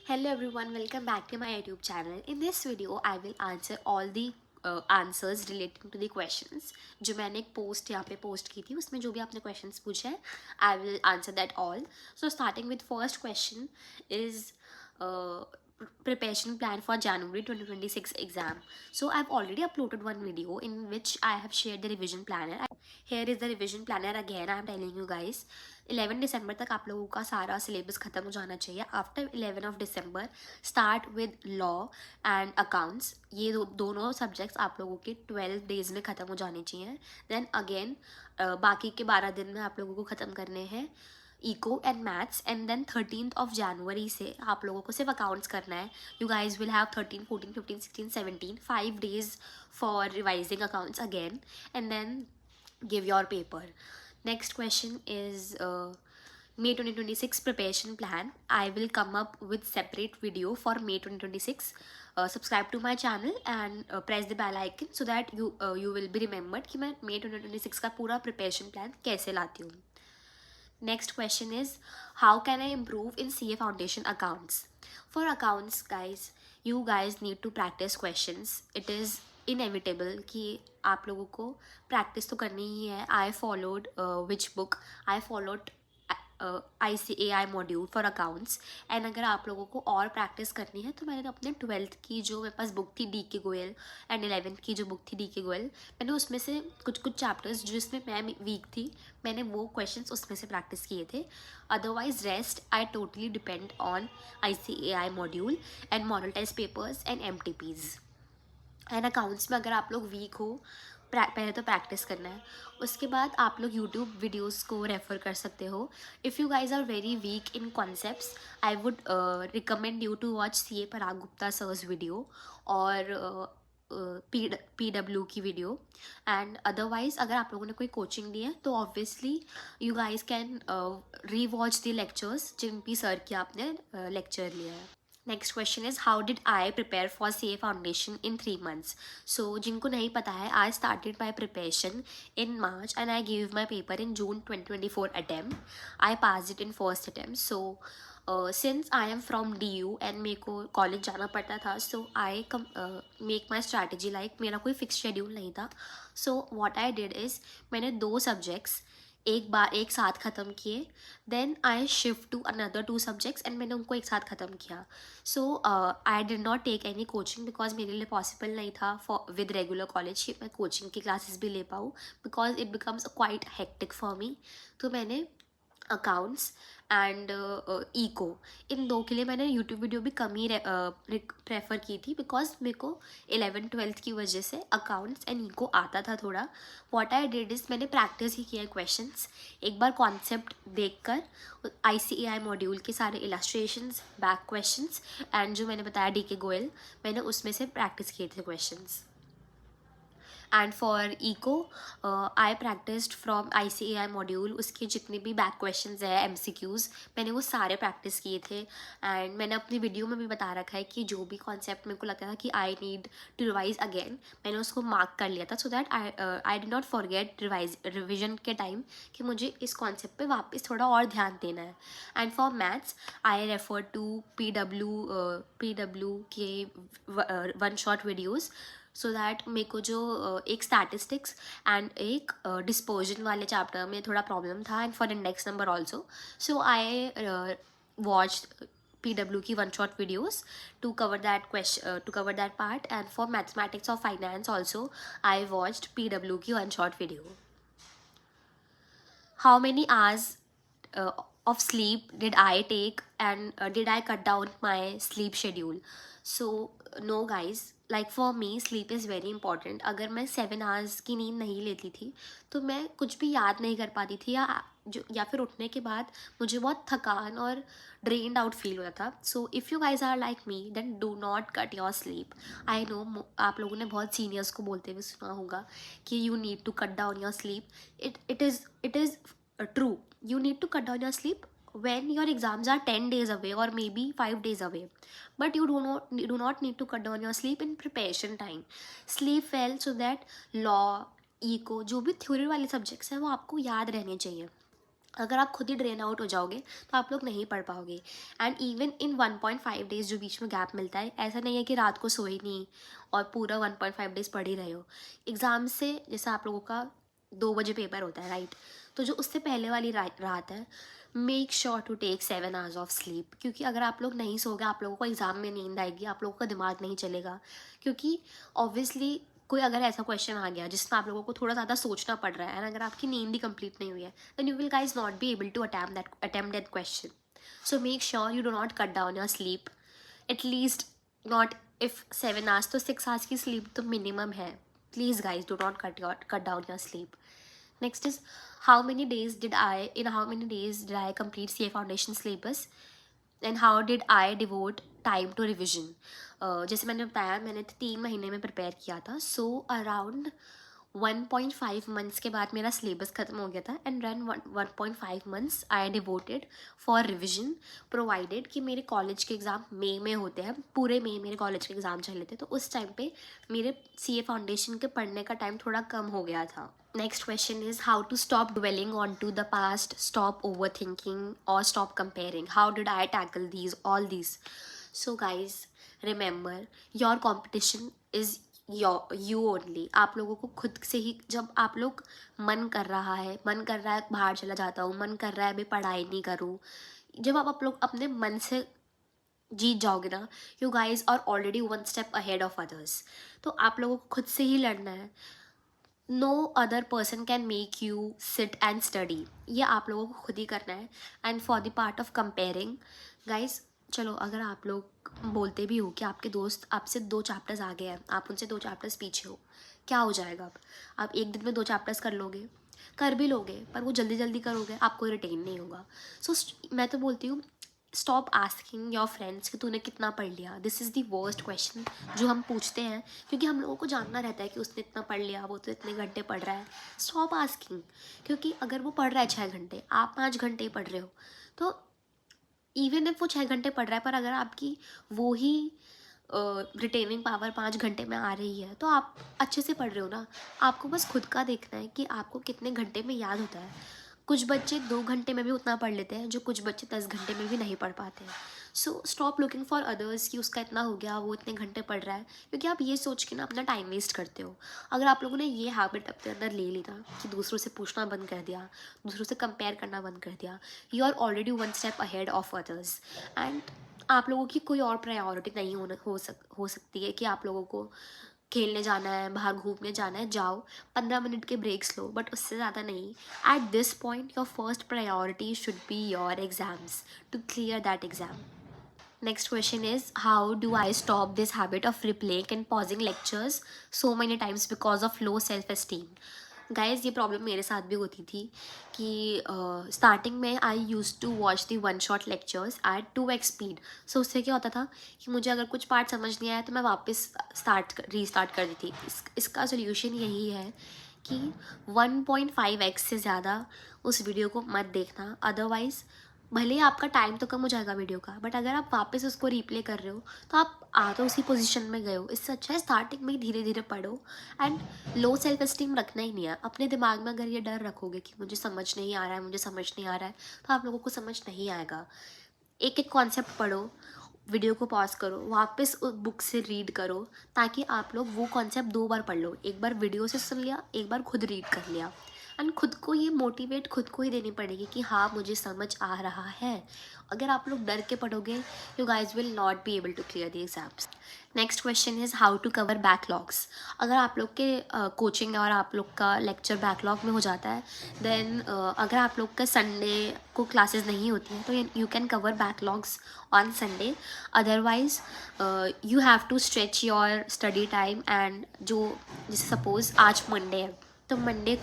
Hello everyone, welcome back to my YouTube channel. In this video, I will answer all the answers relating to the questions जो मैंने एक post यहाँ पे post की थी उसमें जो भी आपने questions पूछे हैं I will answer that all. So starting with first question is uh, preparation plan for January 2026 exam. So I've already uploaded one video in which I have shared the revision planner. Here is the revision planner again. I'm telling you guys. 11 दिसंबर तक आप लोगों का सारा syllabus ख़त्म हो जाना चाहिए. After 11 of December start with law and accounts. ये दोनों सब्जेक्ट्स आप लोगों के 12 डेज में ख़त्म हो जाने चाहिए. देन अगेन बाकी के 12 दिन में आप लोगों को ख़त्म करने हैं eco and maths. And then 13th of जनवरी से आप लोगों को सिर्फ अकाउंट्स करना है. You guys will have 13, 14, 15, 16, 17 5 days for revising accounts again and then give your paper. Next question is May 2026 preparation plan. I will come up with separate video for May 2026. Subscribe to my channel and press the bell icon so that you will be remembered कि मैं May 2026 का पूरा preparation plan कैसे लाती हूँ. Next question is how can I improve in CA foundation accounts? For accounts guys, you guys need to practice questions. It is inevitable कि आप लोगों को प्रैक्टिस तो करनी ही है. I followed which book? I followed ICAI module for accounts. And अगर आप लोगों को और प्रैक्टिस करनी है तो मैंने अपने 12th की जो मेरे पास बुक थी DK गोयल एंड 11th की जो बुक थी DK गोयल, मैंने उसमें से कुछ चैप्टर्स जिसमें मैं वीक थी मैंने वो क्वेश्चंस उसमें से प्रैक्टिस किए थे. Otherwise rest I totally depend on ICAI module and model test papers and MTPs. And अकाउंट्स में अगर आप लोग वीक हो पहले तो प्रैक्टिस करना है. उसके बाद आप लोग यूट्यूब वीडियोस को रेफ़र कर सकते हो. If you guys are very weak in concepts I would recommend you to watch CA Parag Gupta sir's video और PW की वीडियो. एंड अदरवाइज अगर आप लोगों ने कोई कोचिंग ली है तो obviously you guys can rewatch the lectures जिन भी सर की आपने लेक्चर लिया है. Next question is how did I prepare for CA foundation in 3 months. So जिनको नहीं पता है I started my preparation in March and I give my paper in June 2024 attempt. I pass it in first attempt. So since I am from DU and मेरे को college जाना पड़ता था so I make my strategy like मेरा कोई fix schedule नहीं था. So what I did is मैंने 2 सब्जेक्ट्स एक साथ ख़त्म किए. Then I shift to another 2 subjects and मैंने उनको एक साथ ख़त्म किया. So I did not take any coaching because मेरे लिए पॉसिबल नहीं था फॉर विद रेगुलर कॉलेज कि मैं कोचिंग की क्लासेस भी ले पाऊँ because it becomes quite hectic for me. तो मैंने अकाउंट्स एंड इको इन 2 के लिए मैंने यूट्यूब वीडियो भी कम ही प्रेफर की थी बिकॉज मेरे को 11th-12th की वजह से अकाउंट्स एंड इको आता था थोड़ा. व्हाट आई डिड इज़ मैंने प्रैक्टिस ही किया क्वेश्चंस एक बार कॉन्सेप्ट देखकर ICAI मॉड्यूल के सारे इलस्ट्रेशंस बैक क्वेश्चंस एंड जो मैंने बताया DK गोयल मैंने उसमें से प्रैक्टिस किए थे questions. And for eco I practised from ICAI module. उसके जितने भी बैक क्वेश्चंस है MCQs मैंने वो सारे प्रैक्टिस किए थे. एंड मैंने अपनी वीडियो में भी बता रखा है कि जो भी कॉन्सेप्ट मेरे को लगता था कि I need to revise again मैंने उसको मार्क कर लिया था so that I did not forget revision के टाइम कि मुझे इस कॉन्सेप्ट पे वापस थोड़ा और ध्यान देना है. And for maths I refer to PW के 1 shot वीडियोज़ सो दैट मेरे को जो एक स्टैटिस्टिक्स एंड एक डिस्पोजन वाले चैप्टर में थोड़ा प्रॉब्लम था and for index number also. So I watch PW की 1 shot videos to cover that part. And for mathematics or finance also I watched PW की 1 shot video. How many hours of sleep did I take and did I cut down my sleep schedule? So no guys, like for me sleep is very important. अगर मैं 7 hours की नींद नहीं लेती थी तो मैं कुछ भी याद नहीं कर पाती थी या फिर उठने के बाद मुझे बहुत थकान और ड्रेन्ड आउट फील होता था. So if you guys are like me then do not cut your sleep. I know आप लोगों ने बहुत सीनियर्स को बोलते हुए सुना होगा कि you need to cut down your sleep. It is true. You need to cut down your sleep when your exams are 10 days away or maybe 5 days away, but you do not need to cut down your sleep in preparation time. Sleep well so that law, eco जो भी theory वाले subjects हैं वो आपको याद रहने चाहिए. अगर आप खुद ही ड्रेन आउट हो जाओगे तो आप लोग नहीं पढ़ पाओगे। एंड इवन इन 1.5 डेज़ जो बीच में गैप मिलता है, ऐसा नहीं है कि रात को सोए नहीं और पूरा 1.5 डेज़ पढ़ ही रहे हो। एग्ज़ाम से जैसे आप लोगों का 2 बजे पेपर होता है, राइट? तो जो उससे पहले वाली रात है, make sure to take 7 hours of sleep, क्योंकि अगर आप लोग नहीं सोगे आप लोगों को एग्ज़ाम में नींद आएगी, आप लोगों का दिमाग नहीं चलेगा। क्योंकि ऑब्वियसली कोई अगर ऐसा क्वेश्चन आ गया जिसमें आप लोगों को थोड़ा ज़्यादा सोचना पड़ रहा है, एंड अगर आपकी नींद ही कंप्लीट नहीं हुई है, then you will guys not be able to attempt that question. So make sure you do not cut down your sleep, at least not if 7 hours, तो 6 hours की sleep तो minimum है. Please guys, do not cut down your sleep. Next is how many days did I complete CA Foundation syllabus, and how did I devote time to revision? जैसे मैंने बताया, मैंने 3 महीने में प्रिपेयर किया था, सो अराउंड 1.5 मंथ्स के बाद मेरा सिलेबस ख़त्म हो गया था, and then 1.5 months I devoted for revision, provided कि मेरे कॉलेज के एग्ज़ाम मई में होते हैं, पूरे मई मेरे कॉलेज के एग्ज़ाम चल रहे थे, तो उस टाइम पे मेरे CA फाउंडेशन के पढ़ने का टाइम थोड़ा कम हो गया था. Next question is how to stop dwelling onto the past, stop overthinking, or stop comparing. How did I tackle all these? So guys, remember, your competition is you only. आप लोगों को खुद से ही, जब आप लोग मन कर रहा है बाहर चला जाता हूँ, मन कर रहा है अभी पढ़ाई नहीं करूँ, जब आप लोग अपने मन से जीत जाओगे ना, you guys are already 1 step ahead of others. तो आप लोगों को खुद से ही लड़ना है. No other person can make you sit and study. ये आप लोगों को खुद ही करना है. And for the part of comparing, guys, चलो अगर आप लोग बोलते भी हो कि आपके दोस्त आपसे 2 चैप्टर्स आगे हैं, आप उनसे 2 चैप्टर्स पीछे हो, क्या हो जाएगा? आप एक दिन में 2 चैप्टर्स कर भी लोगे, पर वो जल्दी जल्दी करोगे, आपको रिटेन नहीं होगा. सो मैं तो बोलती हूँ, स्टॉप आस्किंग योर फ्रेंड्स कि तूने कितना पढ़ लिया. This is the worst question जो हम पूछते हैं, क्योंकि हम लोगों को जानना रहता है कि उसने इतना पढ़ लिया, वो तो इतने घंटे पढ़ रहा है. स्टॉप आस्किंग, क्योंकि अगर वो पढ़ रहा है 6 घंटे, आप 5 घंटे ही पढ़ रहे हो, तो इवन इफ वो 6 घंटे पढ़ रहा है, पर अगर आपकी वो ही रिटेनिंग पावर 5 घंटे में आ रही है, तो आप अच्छे से पढ़ रहे हो ना. आपको बस खुद का देखना है कि आपको कितने घंटे में याद होता है. कुछ बच्चे 2 घंटे में भी उतना पढ़ लेते हैं, जो कुछ बच्चे 10 घंटे में भी नहीं पढ़ पाते हैं. So stop looking for others कि उसका इतना हो गया, वो इतने घंटे पढ़ रहा है, क्योंकि आप ये सोच के ना अपना टाइम वेस्ट करते हो. अगर आप लोगों ने ये हैबिट अपने अंदर ले ली ना कि दूसरों से पूछना बंद कर दिया, दूसरों से कंपेयर करना बंद कर दिया, you are already 1 step ahead of others. And आप लोगों की कोई और प्रायोरिटी नहीं हो सकती है कि आप लोगों को खेलने जाना है, बाहर घूमने जाना है, जाओ 15 मिनट के ब्रेक्स लो, बट उससे ज़्यादा नहीं. At this point your first priority should be your exams, to clear that exam. Next question is, how do I stop this habit of replaying and pausing lectures so many times because of low self-esteem? Guys, ये problem मेरे साथ भी होती थी कि starting में I use to watch the 1 shot lectures at 2x speed. So उससे क्या होता था कि मुझे अगर कुछ पार्ट समझ नहीं आया तो मैं वापस रीस्टार्ट कर दी थी. इसका सोल्यूशन यही है कि 1.5x से ज़्यादा उस वीडियो को मत देखना. अदरवाइज़ भले ही आपका टाइम तो कम हो जाएगा वीडियो का, बट अगर आप वापस उसको रिप्ले कर रहे हो तो आप आ तो उसी पोजीशन में गए हो. इससे अच्छा है स्टार्टिंग में ही धीरे धीरे पढ़ो. एंड लो सेल्फ एस्टीम रखना ही नहीं है अपने दिमाग में. अगर ये डर रखोगे कि मुझे समझ नहीं आ रहा है, तो आप लोगों को समझ नहीं आएगा. एक एक कॉन्सेप्ट पढ़ो, वीडियो को पॉज करो, वापस उस बुक से रीड करो, ताकि आप लोग वो कॉन्सेप्ट 2 बार पढ़ लो. एक बार वीडियो से सुन लिया, एक बार खुद रीड कर लिया. एंड खुद को ये मोटिवेट खुद को ही देनी पड़ेगी कि हाँ, मुझे समझ आ रहा है. अगर आप लोग डर के पढ़ोगे, you guys will not be able to clear the exams. Next question is how to cover backlogs. अगर आप लोग के कोचिंग और आप लोग का लेक्चर बैकलॉग में हो जाता है, देन अगर आप लोग का संडे को क्लासेस नहीं होती हैं, तो you can cover backlogs on Sunday. Otherwise you have to stretch your study time. And जैसे सपोज़ आज मंडे है, तो मंडे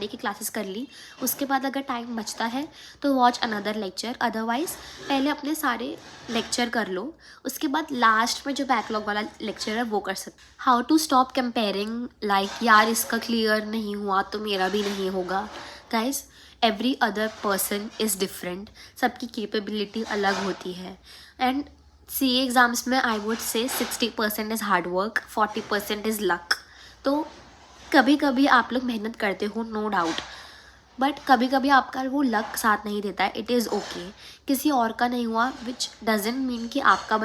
की क्लासेस कर ली, उसके बाद अगर टाइम बचता है तो वॉच अनदर लेक्चर. अदरवाइज़ पहले अपने सारे लेक्चर कर लो, उसके बाद लास्ट में जो बैकलॉग वाला लेक्चर है वो कर सकते. How to stop comparing, like यार इसका क्लियर नहीं हुआ तो मेरा भी नहीं होगा. Guys, every other person is different. सबकी कैपेबिलिटी अलग होती है. एंड CA एग्ज़ाम्स में I would say 60% is hard work, 40% is luck. तो कभी कभी आप लोग मेहनत करते हो, नो डाउट, बट कभी कभी आपका वो लक साथ नहीं देता है, इट इज़ ओके। किसी और का नहीं हुआ विच डजेंट मीन कि आपका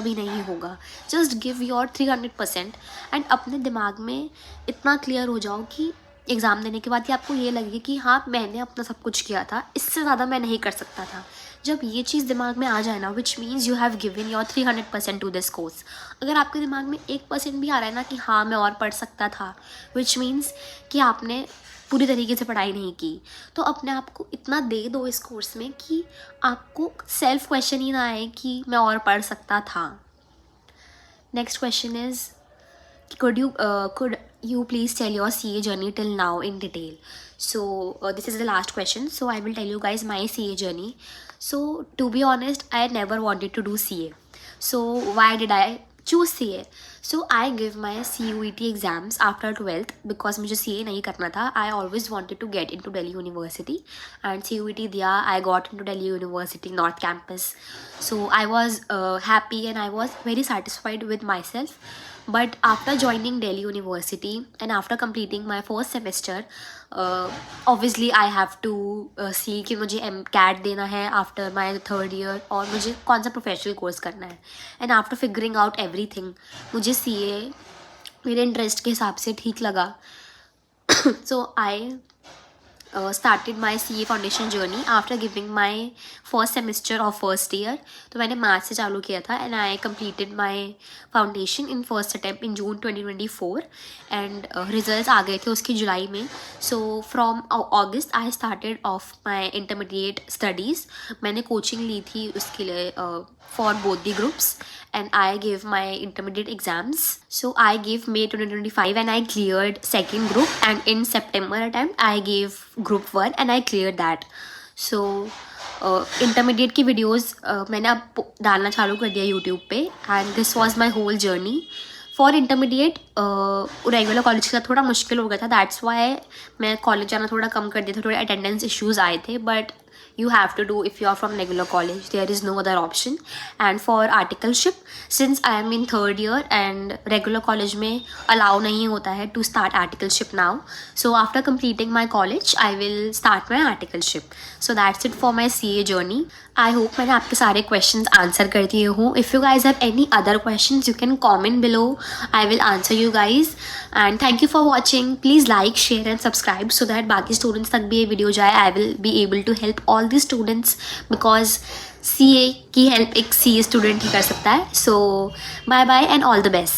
भी नहीं होगा। जस्ट गिव योर 300% एंड अपने दिमाग में इतना क्लियर हो जाओ कि एग्ज़ाम देने के बाद ही आपको ये लगे कि हाँ मैंने अपना सब कुछ किया था, इससे ज़्यादा मैं नहीं कर सकता था। जब ये चीज़ दिमाग में आ जाए ना, which means you have given your 300% to this course. अगर आपके दिमाग में 1% भी आ रहा है ना कि हाँ मैं और पढ़ सकता था, विच मीन्स कि आपने पूरी तरीके से पढ़ाई नहीं की, तो अपने आप को इतना दे दो इस कोर्स में कि आपको सेल्फ क्वेश्चन ही ना आए कि मैं और पढ़ सकता था। Next question is could you please tell your CA journey till now in detail? So this is the last question, so I will tell you guys my CA journey. So to be honest, I never wanted to do CA. So why did I choose CA? So I give my CUET exams after 12th because मुझे CA नहीं करना था. I always wanted to get into Delhi University and CUET दिया. I got into Delhi University North Campus. So I was happy and I was very satisfied with myself. But after joining Delhi University and after completing my first semester, obviously I have to see कि मुझे MCAT देना है after my third year और मुझे कौन सा professional course करना है। And after figuring out everything मुझे CA मेरे इंटरेस्ट के हिसाब से ठीक लगा। सो आई started my CA foundation journey after giving my first semester of first year. तो मैंने मार्च से चालू किया था and I completed my foundation in first attempt in June 2024 and results आ गए थे उसकी जुलाई में. So from August I started off my intermediate studies. मैंने कोचिंग ली थी उसके लिए for both the groups and I gave my intermediate exams. So I gave May 2025 and I cleared second group, and in September attempt I gave group 1 and I cleared that. So intermediate की videos मैंने अब डालना चालू कर दिया YouTube पे and this was my whole journey. For intermediate regular college के साथ थोड़ा मुश्किल हो गया था, दैट्स वाई मैं कॉलेज जाना थोड़ा कम कर दिया था, थोड़े अटेंडेंस इश्यूज़ आए थे, but you have to do if you are from regular college, there is no other option. And for articleship, since I am in third year and regular college में allow नहीं होता है to start articleship now, so after completing my college I will start my articleship. So that's it for my CA journey. I hope मैंने आपके सारे questions answer कर दिए हूँ. If you guys have any other questions you can comment below, I will answer you guys. And thank you for watching. Please like, share and subscribe so that बाकी students तक भी ये video जाए. I will be able to help all the students because CA की help एक CA student ही कर सकता है. So bye bye and all the best.